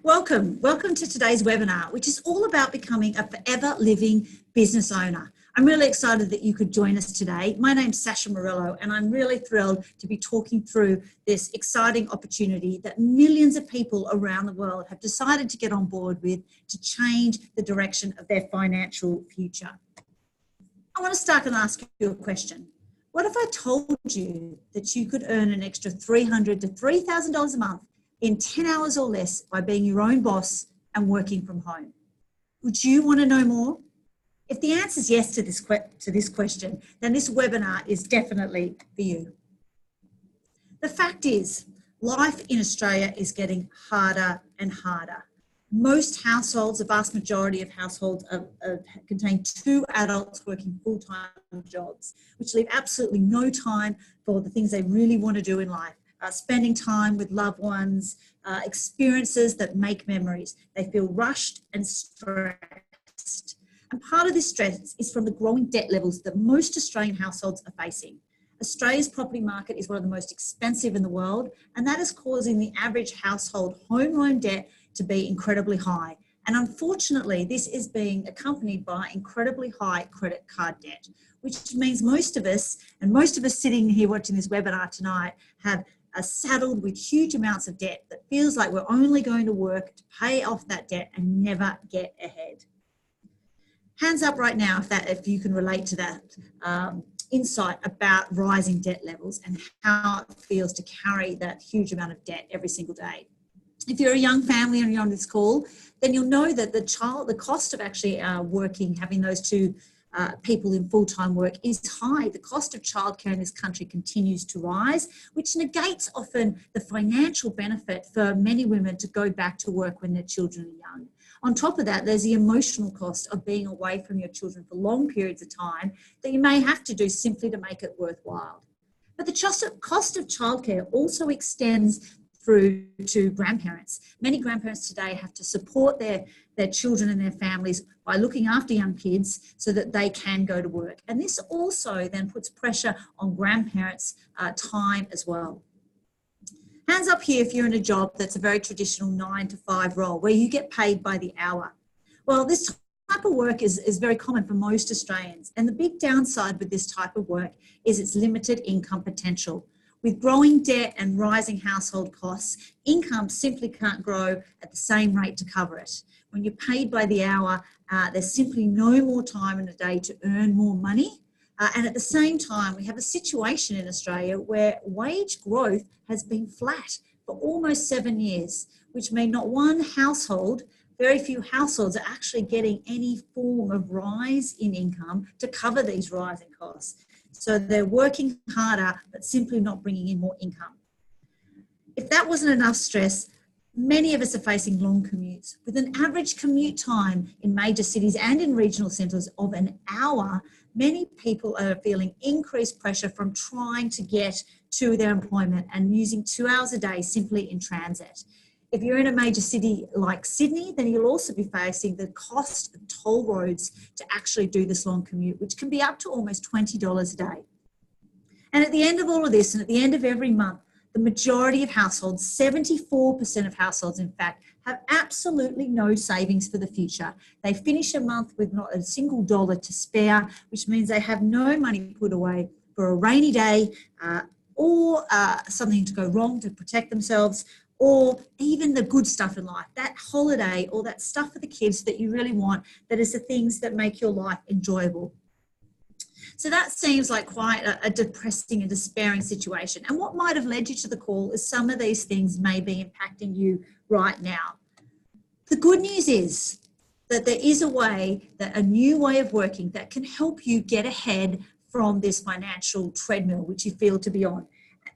Welcome to today's webinar, which is all about becoming a forever living business owner. I'm really excited that you could join us today. My name's Sasha Morello, and I'm really thrilled to be talking through this exciting opportunity that millions of people around the world have decided to get on board with to change the direction of their financial future. I want to start and ask you a question. What if I told you that you could earn an extra $300 to $3,000 a month in 10 hours or less by being your own boss and working from home? Would you want to know more? If the answer is yes to this question, then this webinar is definitely for you. The fact is, life in Australia is getting harder and harder. Most households, the vast majority of households contain two adults working full-time jobs, which leave absolutely no time for the things they really want to do in life. Spending time with loved ones, experiences that make memories. They feel rushed and stressed. And part of this stress is from the growing debt levels that most Australian households are facing. Australia's property market is one of the most expensive in the world, and that is causing the average household home loan debt to be incredibly high. And unfortunately, this is being accompanied by incredibly high credit card debt, which means most of us sitting here watching this webinar tonight are saddled with huge amounts of debt that feels like we're only going to work to pay off that debt and never get ahead. Hands up right now if you can relate to that insight about rising debt levels and how it feels to carry that huge amount of debt every single day. If you're a young family and you're on this call, then you'll know that the cost of actually having those two people in full-time work is high. The cost of childcare in this country continues to rise, which negates often the financial benefit for many women to go back to work when their children are young. On top of that, there's the emotional cost of being away from your children for long periods of time that you may have to do simply to make it worthwhile. But the cost of childcare also extends through to grandparents. Many grandparents today have to support their children and their families by looking after young kids so that they can go to work. And this also then puts pressure on grandparents' time as well. Hands up here if you're in a job that's a very traditional 9-to-5 role where you get paid by the hour. Well, this type of work is very common for most Australians. And the big downside with this type of work is its limited income potential. With growing debt and rising household costs, income simply can't grow at the same rate to cover it. When you're paid by the hour, there's simply no more time in a day to earn more money. And at the same time, we have a situation in Australia where wage growth has been flat for almost 7 years, which means not one household, very few households are actually getting any form of rise in income to cover these rising costs. So they're working harder, but simply not bringing in more income. If that wasn't enough stress, many of us are facing long commutes. With an average commute time in major cities and in regional centres of an hour, many people are feeling increased pressure from trying to get to their employment and using 2 hours a day simply in transit. If you're in a major city like Sydney, then you'll also be facing the cost of toll roads to actually do this long commute, which can be up to almost $20 a day. And at the end of all of this, and at the end of every month, the majority of households, 74% of households, in fact, have absolutely no savings for the future. They finish a month with not a single dollar to spare, which means they have no money put away for a rainy day or something to go wrong to protect themselves, or even the good stuff in life, that holiday or that stuff for the kids that you really want, that is the things that make your life enjoyable. So that seems like quite a depressing and despairing situation. And what might have led you to the call is some of these things may be impacting you right now. The good news is that there is a new way of working that can help you get ahead from this financial treadmill, which you feel to be on.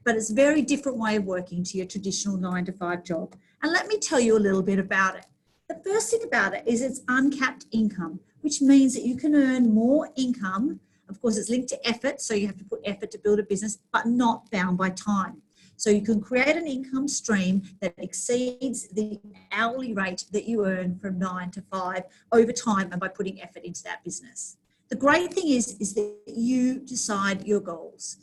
But it's a very different way of working to your traditional 9-to-5 job. And let me tell you a little bit about it. The first thing about it is it's uncapped income, which means that you can earn more income. Of course, it's linked to effort, so you have to put effort to build a business, but not bound by time. So you can create an income stream that exceeds the hourly rate that you earn from 9 to 5 over time and by putting effort into that business. The great thing is that you decide your goals.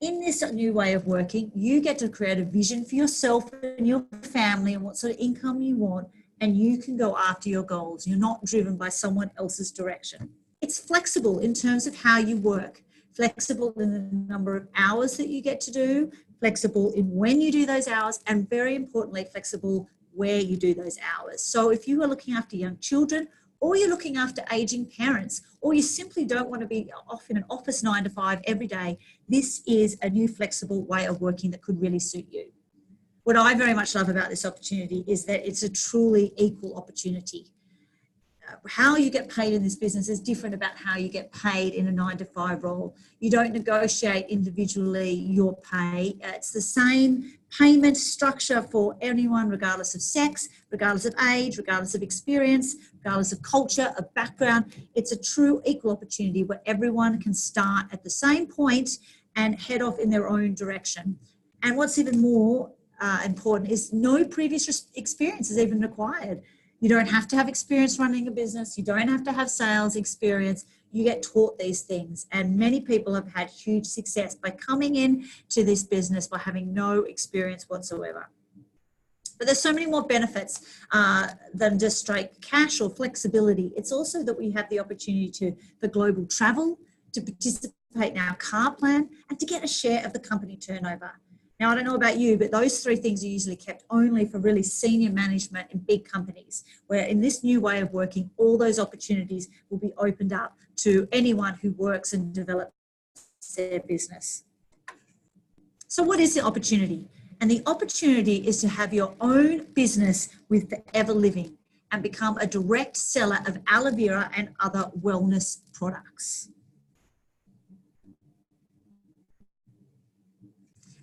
In this new way of working, you get to create a vision for yourself and your family and what sort of income you want, and you can go after your goals. You're not driven by someone else's direction. It's flexible in terms of how you work, flexible in the number of hours that you get to do, flexible in when you do those hours, and very importantly, flexible where you do those hours. So if you are looking after young children, or you're looking after aging parents, or you simply don't want to be off in an office 9 to 5 every day, this is a new flexible way of working that could really suit you. What I very much love about this opportunity is that it's a truly equal opportunity. How you get paid in this business is different about how you get paid in a 9 to 5 role. You don't negotiate individually your pay. It's the same payment structure for anyone, regardless of sex, regardless of age, regardless of experience, regardless of culture, of background. It's a true equal opportunity where everyone can start at the same point and head off in their own direction. And what's even more important is no previous experience is even required. You don't have to have experience running a business. You don't have to have sales experience. You get taught these things. And many people have had huge success by coming in to this business by having no experience whatsoever. But there's so many more benefits than just straight cash or flexibility. It's also that we have the opportunity for global travel, to participate in our car plan, and to get a share of the company turnover. Now, I don't know about you, but those 3 things are usually kept only for really senior management in big companies, where in this new way of working, all those opportunities will be opened up to anyone who works and develops their business. So what is the opportunity? And the opportunity is to have your own business with Forever Living and become a direct seller of aloe vera and other wellness products.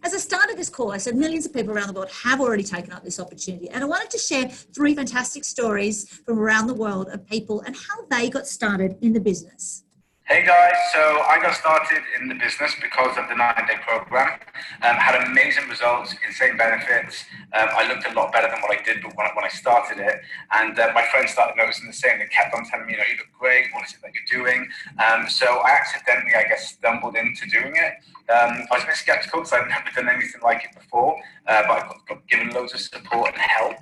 As I started this call, I said millions of people around the world have already taken up this opportunity. And I wanted to share 3 fantastic stories from around the world of people and how they got started in the business. Hey guys, so I got started in the business because of the 9-day program. Had amazing results, insane benefits. I looked a lot better than what I did when I started it. And my friends started noticing the same. They kept on telling me, you look great, what is it that you're doing? So I accidentally, stumbled into doing it. I was a bit skeptical because I'd never done anything like it before, but I got given loads of support and help.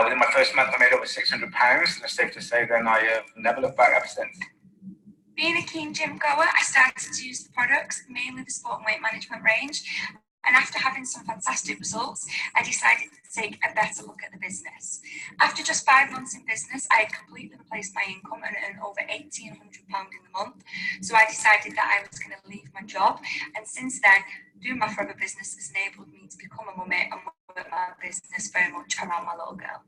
Within my first month, I made over £600, and it's safe to say then I have never looked back ever since. Being a keen gym goer, I started to use the products, mainly the sport and weight management range. And after having some fantastic results, I decided to take a better look at the business. After just 5 months in business, I had completely replaced my income and earned over £1,800 in the month. So I decided that I was going to leave my job. And since then, doing my Forever business has enabled me to become a mummy and work my business very much around my little girl.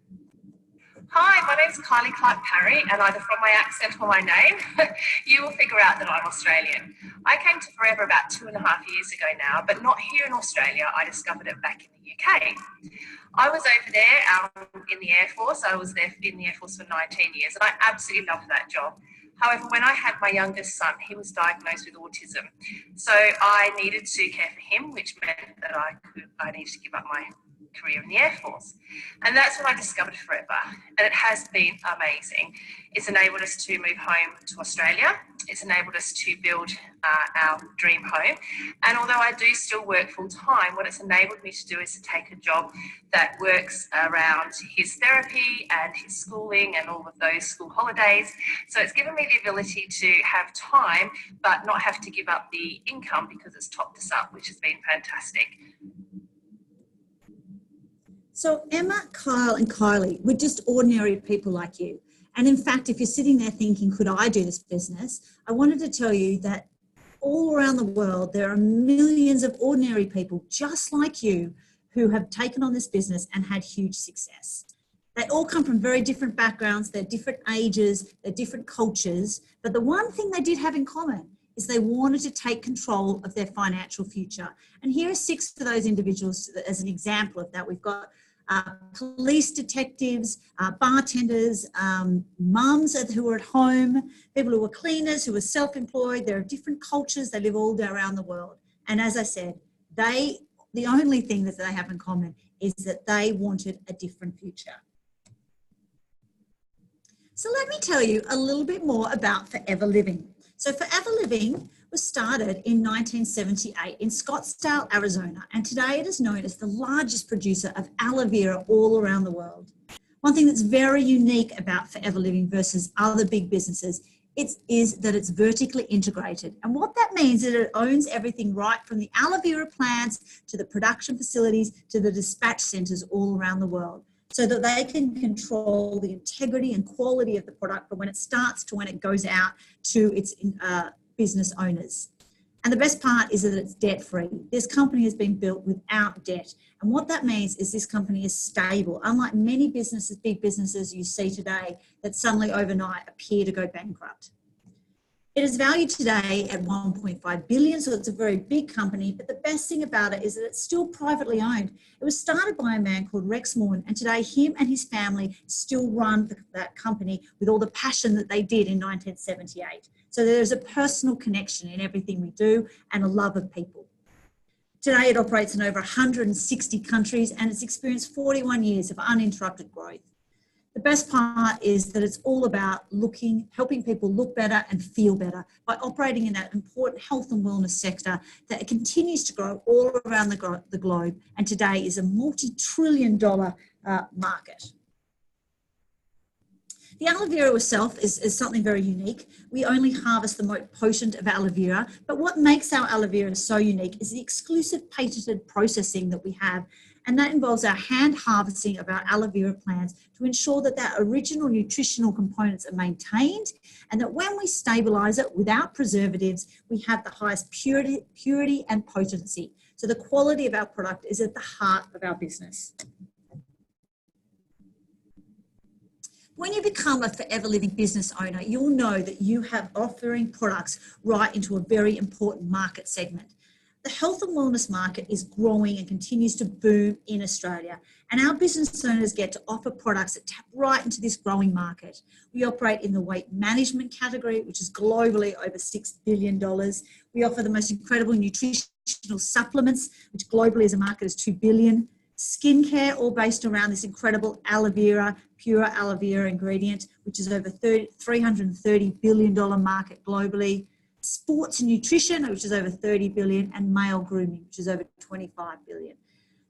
Hi, my name's Kylie Clark-Parry, and either from my accent or my name, you will figure out that I'm Australian. I came to Forever about 2.5 years ago now, but not here in Australia. I discovered it back in the UK. I was over there in the Air Force. I was there in the Air Force for 19 years, and I absolutely loved that job. However, when I had my youngest son, he was diagnosed with autism. So I needed to care for him, which meant that I needed to give up my career in the Air Force. And that's when I discovered Forever, and it has been amazing. It's enabled us to move home to Australia. It's enabled us to build our dream home. And although I do still work full time, what it's enabled me to do is to take a job that works around his therapy and his schooling and all of those school holidays. So it's given me the ability to have time, but not have to give up the income because it's topped us up, which has been fantastic. So Emma, Kyle and Kylie, we're just ordinary people like you. And in fact, if you're sitting there thinking, could I do this business? I wanted to tell you that all around the world, there are millions of ordinary people just like you who have taken on this business and had huge success. They all come from very different backgrounds, they're different ages, they're different cultures. But the one thing they did have in common is they wanted to take control of their financial future. And here are 6 of those individuals as an example of that. We've got police detectives, bartenders, mums who are at home, people who are cleaners, who are self-employed. There are different cultures. They live all around the world. And as I said, the only thing that they have in common is that they wanted a different future. So let me tell you a little bit more about Forever Living. So Forever Living was started in 1978 in Scottsdale, Arizona, and today it is known as the largest producer of aloe vera all around the world. One thing that's very unique about Forever Living versus other big businesses is that it's vertically integrated. And what that means is that it owns everything right from the aloe vera plants to the production facilities to the dispatch centers all around the world, so that they can control the integrity and quality of the product from when it starts to when it goes out to its business owners. And the best part is that it's debt-free. This company has been built without debt. And what that means is this company is stable, unlike many businesses, big businesses you see today that suddenly overnight appear to go bankrupt. It is valued today at 1.5 billion, so it's a very big company, but the best thing about it is that it's still privately owned. It was started by a man called Rex Morn, and today him and his family still run that company with all the passion that they did in 1978. So there's a personal connection in everything we do and a love of people. Today it operates in over 160 countries and it's experienced 41 years of uninterrupted growth. The best part is that it's all about helping people look better and feel better by operating in that important health and wellness sector that continues to grow all around the globe, and today is a multi-trillion-dollar market. The aloe vera itself is something very unique. We only harvest the most potent of aloe vera, but what makes our aloe vera so unique is the exclusive patented processing that we have, and that involves our hand harvesting of our aloe vera plants to ensure that their original nutritional components are maintained, and that when we stabilize it without preservatives, we have the highest purity and potency. So the quality of our product is at the heart of our business. When you become a Forever Living business owner, you'll know that you have offering products right into a very important market segment. The health and wellness market is growing and continues to boom in Australia, and our business owners get to offer products that tap right into this growing market. We operate in the weight management category, which is globally over $6 billion. We offer the most incredible nutritional supplements, which globally as a market is $2 billion. Skincare, all based around this incredible aloe vera, pure aloe vera ingredient, which is over $330 billion market globally. Sports and nutrition, which is over 30 billion, and male grooming, which is over 25 billion.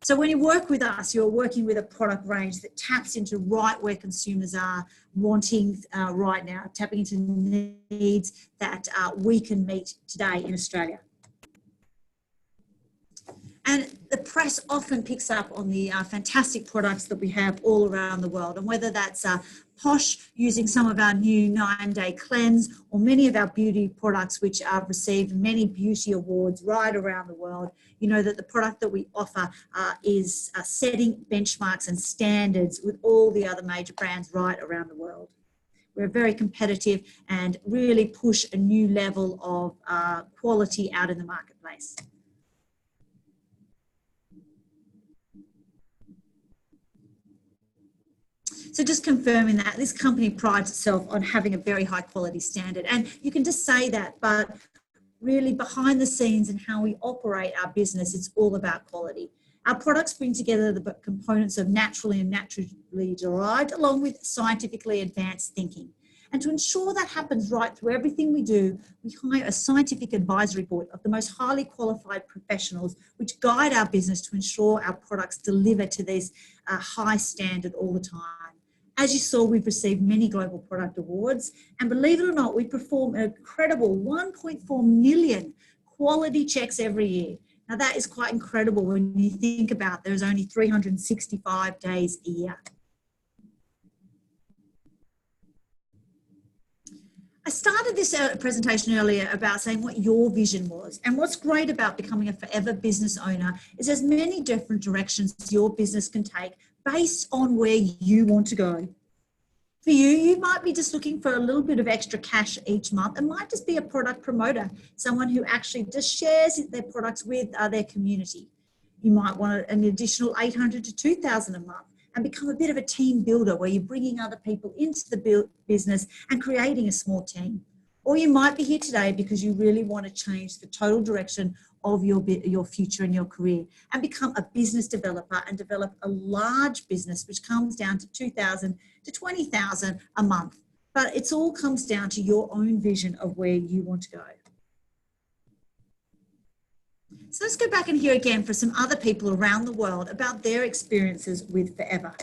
So when you work with us, you're working with a product range that taps into right where consumers are wanting right now, tapping into needs that we can meet today in Australia. And the press often picks up on the fantastic products that we have all around the world. And whether that's Posh using some of our new 9-day cleanse, or many of our beauty products which have received many beauty awards right around the world, you know that the product that we offer is setting benchmarks and standards with all the other major brands right around the world. We're very competitive and really push a new level of quality out in the marketplace. So just confirming that this company prides itself on having a very high quality standard. And you can just say that, but really behind the scenes and how we operate our business, it's all about quality. Our products bring together the components of naturally and naturally derived, along with scientifically advanced thinking. And to ensure that happens right through everything we do, we hire a scientific advisory board of the most highly qualified professionals, which guide our business to ensure our products deliver to this high standard all the time. As you saw, we've received many global product awards, and believe it or not, we perform an incredible 1.4 million quality checks every year. Now that is quite incredible when you think about there's only 365 days a year. I started this presentation earlier about saying what your vision was. And what's great about becoming a forever business owner is there's many different directions your business can take based on where you want to go. For you, you might be just looking for a little bit of extra cash each month. It might just be a product promoter, someone who actually just shares their products with their community. You might want an additional $800 to $2,000 a month and become a bit of a team builder where you're bringing other people into the business and creating a small team. Or you might be here today because you really want to change the total direction of your future and your career and become a business developer and develop a large business which comes down to $2,000 to $20,000 a month. but it all comes down to your own vision of where you want to go. So let's go back and hear again for some other people around the world about their experiences with Forever.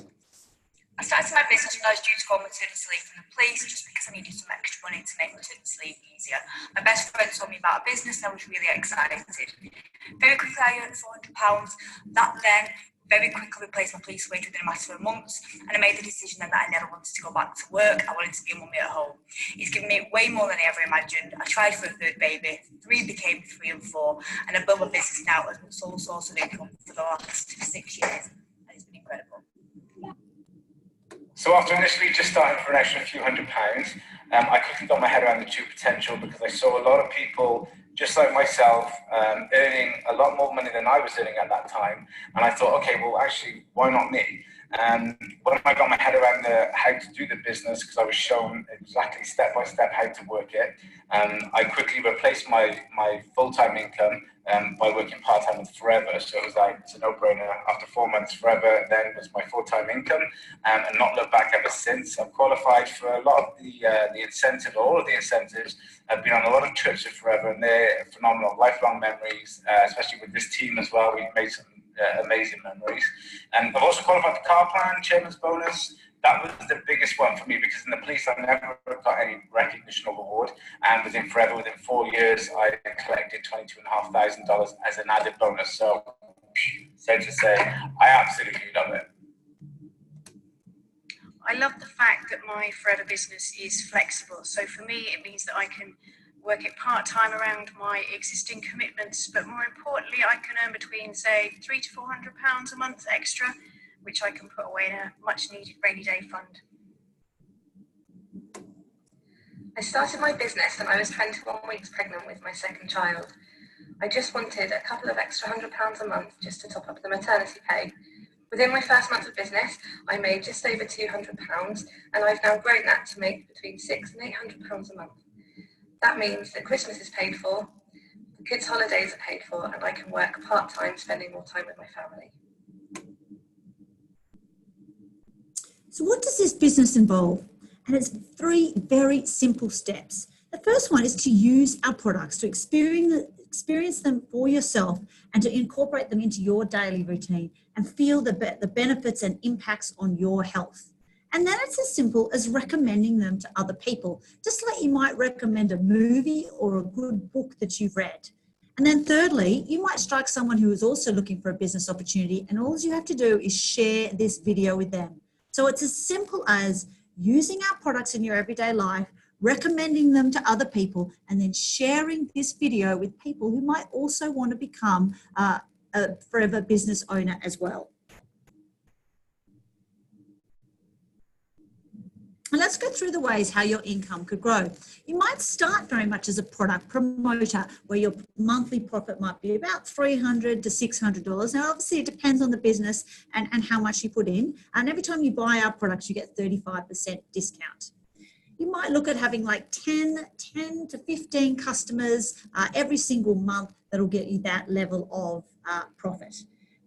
I started my business when I was due to go on maternity leave from the police just because I needed some extra money to make maternity leave easier. My best friend told me about a business and I was really excited. Very quickly I earned £400. That then very quickly replaced my police wage within a matter of months, and I made the decision then that I never wanted to go back to work. I wanted to be a mummy at home. It's given me way more than I ever imagined. I tried for a third baby, 3 became 3 and 4, and I built a business now as my sole source of income for the last 6 years, and it's been incredible. So after initially just starting for an extra few £100s, I quickly got my head around the true potential, because I saw a lot of people just like myself earning a lot more money than I was earning at that time. And I thought, okay, well, actually, why not me? When I got my head around how to do the business, because I was shown exactly step by step how to work it, I quickly replaced my full-time income by working part-time with Forever. So it was like, it's a no-brainer. After 4 months, Forever then was my full-time income, and not looked back ever since. I've qualified for a lot of the incentives, all of the incentives. I've been on a lot of trips with Forever, and they're phenomenal, lifelong memories, especially with this team as well. We've made some amazing memories. And I've also qualified for car plan, chairman's bonus. That was the biggest one for me, because in the police I never got any recognition or reward, and within Forever, within 4 years, I collected $22,500 as an added bonus. So, safe to say, I absolutely love it. I love the fact that my Forever business is flexible. So for me, it means that I can work it part-time around my existing commitments, but more importantly, I can earn between, say, £300 to £400 a month extra, which I can put away in a much-needed rainy day fund. I started my business when I was 21 weeks pregnant with my second child. I just wanted a couple of extra £100 a month just to top up the maternity pay. Within my first month of business, I made just over £200, and I've now grown that to make between £600 and £800 a month. That means that Christmas is paid for, the kids' holidays are paid for, and I can work part-time, spending more time with my family. So what does this business involve? And it's 3 very simple steps. The first one is to use our products, to experience them for yourself and to incorporate them into your daily routine and feel the benefits and impacts on your health. And then it's as simple as recommending them to other people, just like you might recommend a movie or a good book that you've read. And then thirdly, you might strike someone who is also looking for a business opportunity, and all you have to do is share this video with them. So it's as simple as using our products in your everyday life, recommending them to other people, and then sharing this video with people who might also want to become a Forever business owner as well. And let's go through the ways how your income could grow. You might start very much as a product promoter, where your monthly profit might be about $300 to $600. Now, obviously, it depends on the business and how much you put in. And every time you buy our products, you get 35% discount. You might look at having like 10 to 15 customers every single month that'll get you that level of profit.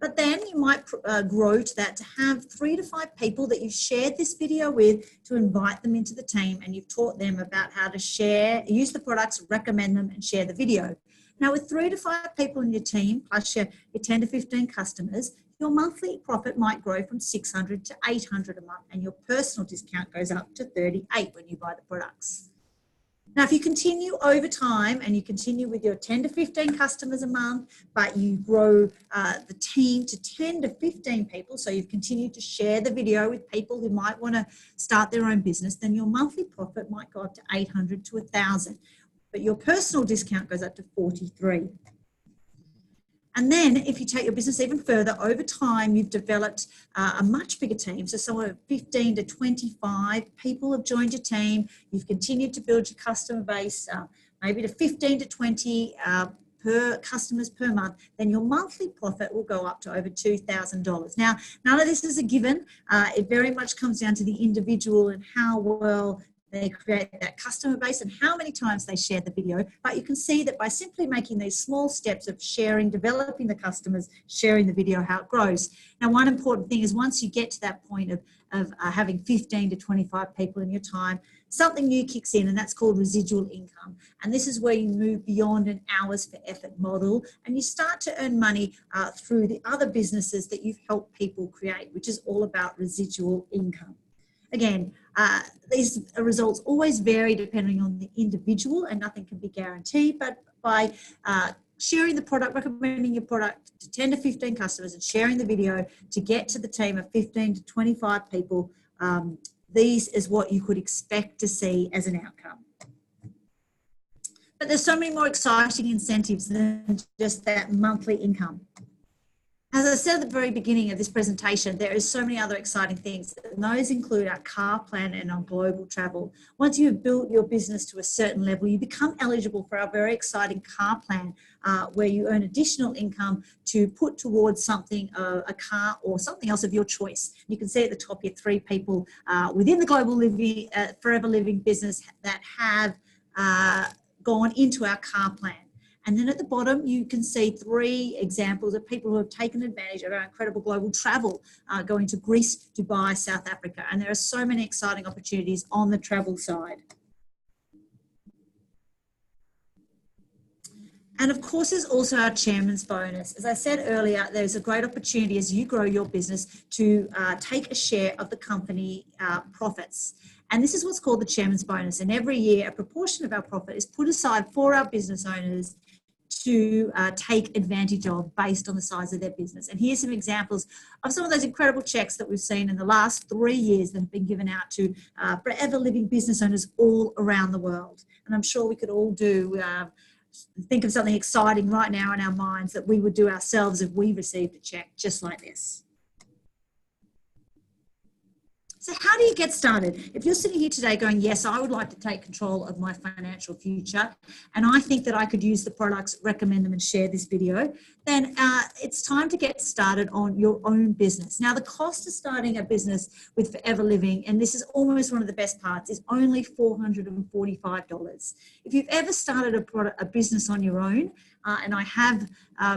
But then you might grow to that, to have 3 to 5 people that you've shared this video with, to invite them into the team, and you've taught them about how to use the products, recommend them, and share the video. Now, with 3 to 5 people in your team, plus your 10 to 15 customers, your monthly profit might grow from $600 to $800 a month, and your personal discount goes up to $38 when you buy the products. Now, if you continue over time and you continue with your 10 to 15 customers a month, but you grow the team to 10 to 15 people, so you've continued to share the video with people who might want to start their own business, then your monthly profit might go up to $800 to $1,000, but your personal discount goes up to $43. And then if you take your business even further, over time, you've developed a much bigger team. So somewhere 15 to 25 people have joined your team. You've continued to build your customer base, maybe to 15 to 20 per customers per month. Then your monthly profit will go up to over $2,000. Now, none of this is a given. It very much comes down to the individual and how well they create that customer base and how many times they share the video. But you can see that by simply making these small steps of sharing, developing the customers, sharing the video, how it grows. Now, one important thing is once you get to that point of having 15 to 25 people in your time, something new kicks in, and that's called residual income. And this is where you move beyond an hours for effort model and you start to earn money through the other businesses that you've helped people create, which is all about residual income. Again, these results always vary depending on the individual and nothing can be guaranteed, but by sharing the product, recommending your product to 10 to 15 customers and sharing the video to get to the team of 15 to 25 people, these is what you could expect to see as an outcome. But there's so many more exciting incentives than just that monthly income. As I said at the very beginning of this presentation, there is so many other exciting things, and those include our car plan and our global travel. Once you have built your business to a certain level, you become eligible for our very exciting car plan, where you earn additional income to put towards something, a car or something else of your choice. You can see at the top here 3 people within the global living, forever living business that have gone into our car plan. And then at the bottom, you can see 3 examples of people who have taken advantage of our incredible global travel, going to Greece, Dubai, South Africa. And there are so many exciting opportunities on the travel side. And of course, there's also our chairman's bonus. As I said earlier, there's a great opportunity as you grow your business to take a share of the company profits. And this is what's called the chairman's bonus. And every year, a proportion of our profit is put aside for our business owners to take advantage of based on the size of their business. And here's some examples of some of those incredible checks that we've seen in the last 3 years that have been given out to forever living business owners all around the world. And I'm sure we could all think of something exciting right now in our minds that we would do ourselves if we received a check just like this. So how do you get started? If you're sitting here today going, yes, I would like to take control of my financial future, and I think that I could use the products, recommend them and share this video, then it's time to get started on your own business. Now, the cost of starting a business with Forever Living, and this is almost one of the best parts, is only $445. If you've ever started a business on your own, and I have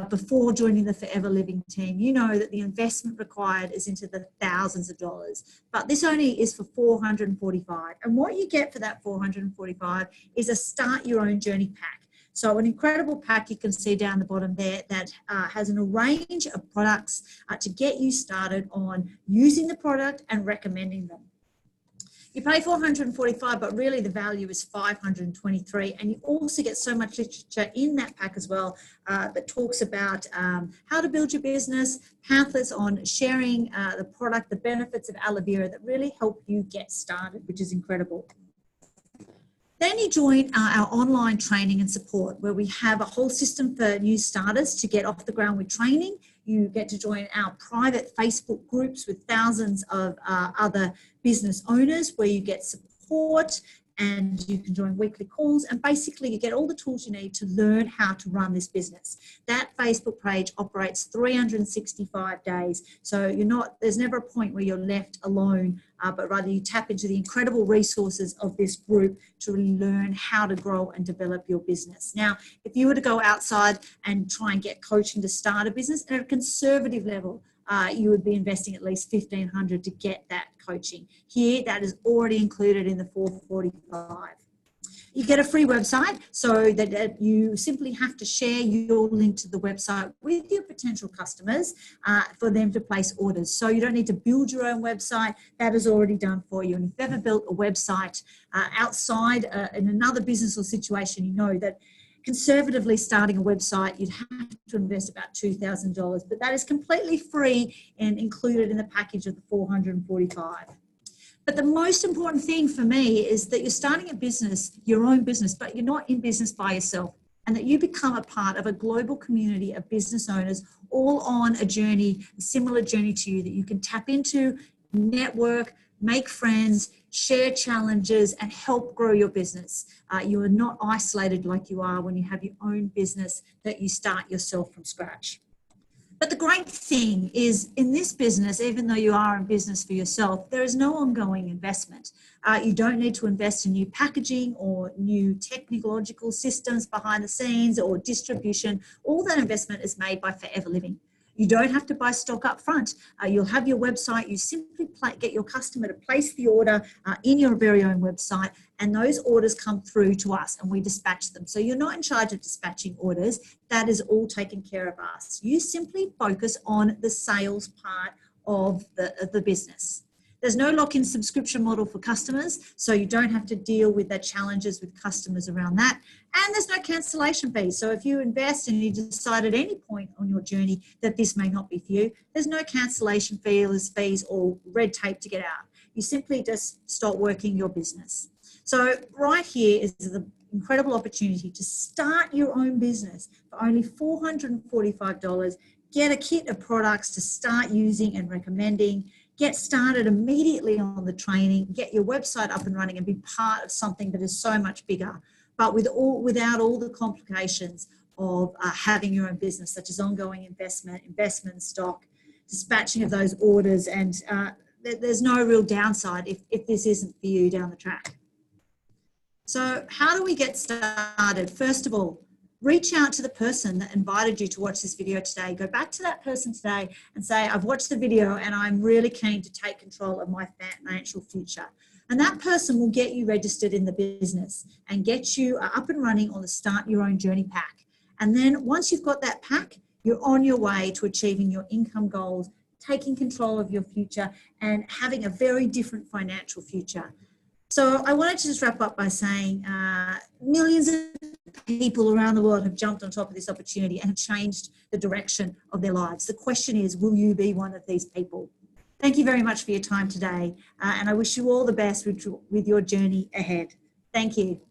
before joining the Forever Living team, you know that the investment required is into the thousands of dollars, but this only is for $445. And what you get for that $445 is a Start Your Own Journey pack. So an incredible pack you can see down the bottom there that has a range of products to get you started on using the product and recommending them. You pay $445, but really the value is $523. And you also get so much literature in that pack as well that talks about how to build your business, pamphlets on sharing the product, the benefits of aloe vera that really help you get started, which is incredible. Then you join our online training and support, where we have a whole system for new starters to get off the ground with training. You get to join our private Facebook groups with thousands of other business owners, where you get support and you can join weekly calls, and basically you get all the tools you need to learn how to run this business. That Facebook page operates 365 days. So there's never a point where you're left alone, but rather you tap into the incredible resources of this group to really learn how to grow and develop your business. Now, if you were to go outside and try and get coaching to start a business at a conservative level, you would be investing at least $1,500 to get that coaching. Here, that is already included in the $445. You get a free website, so that you simply have to share your link to the website with your potential customers for them to place orders. So you don't need to build your own website. That is already done for you. And if you've ever built a website outside in another business or situation, you know that conservatively starting a website, you'd have to invest about $2,000, but that is completely free and included in the package of the $445. But the most important thing for me is that you're starting a business, your own business, but you're not in business by yourself, and that you become a part of a global community of business owners all on a journey, a similar journey to you, that you can tap into, network, make friends, share challenges, and help grow your business. You are not isolated like you are when you have your own business that you start yourself from scratch. But the great thing is in this business, even though you are in business for yourself, there is no ongoing investment. You don't need to invest in new packaging or new technological systems behind the scenes or distribution. All that investment is made by Forever Living. You don't have to buy stock up front. You'll have your website. You simply get your customer to place the order in your very own website, and those orders come through to us and we dispatch them. So you're not in charge of dispatching orders. That is all taken care of us. You simply focus on the sales part of the business. There's no lock-in subscription model for customers, so you don't have to deal with the challenges with customers around that. And there's no cancellation fees. So if you invest and you decide at any point on your journey that this may not be for you, there's no cancellation fees or red tape to get out. You simply just stop working your business. So right here is the incredible opportunity to start your own business for only $445. Get a kit of products to start using and recommending. Get started immediately on the training, get your website up and running and be part of something that is so much bigger, but without all the complications of having your own business, such as ongoing investment in stock, dispatching of those orders, and there's no real downside if this isn't for you down the track. So how do we get started? First of all, reach out to the person that invited you to watch this video today. Go back to that person today and say, I've watched the video and I'm really keen to take control of my financial future. And that person will get you registered in the business and get you up and running on the Start Your Own Journey pack. And then once you've got that pack, you're on your way to achieving your income goals, taking control of your future and having a very different financial future. So I wanted to just wrap up by saying millions of people around the world have jumped on top of this opportunity and have changed the direction of their lives. The question is, will you be one of these people? Thank you very much for your time today, and I wish you all the best with your journey ahead. Thank you.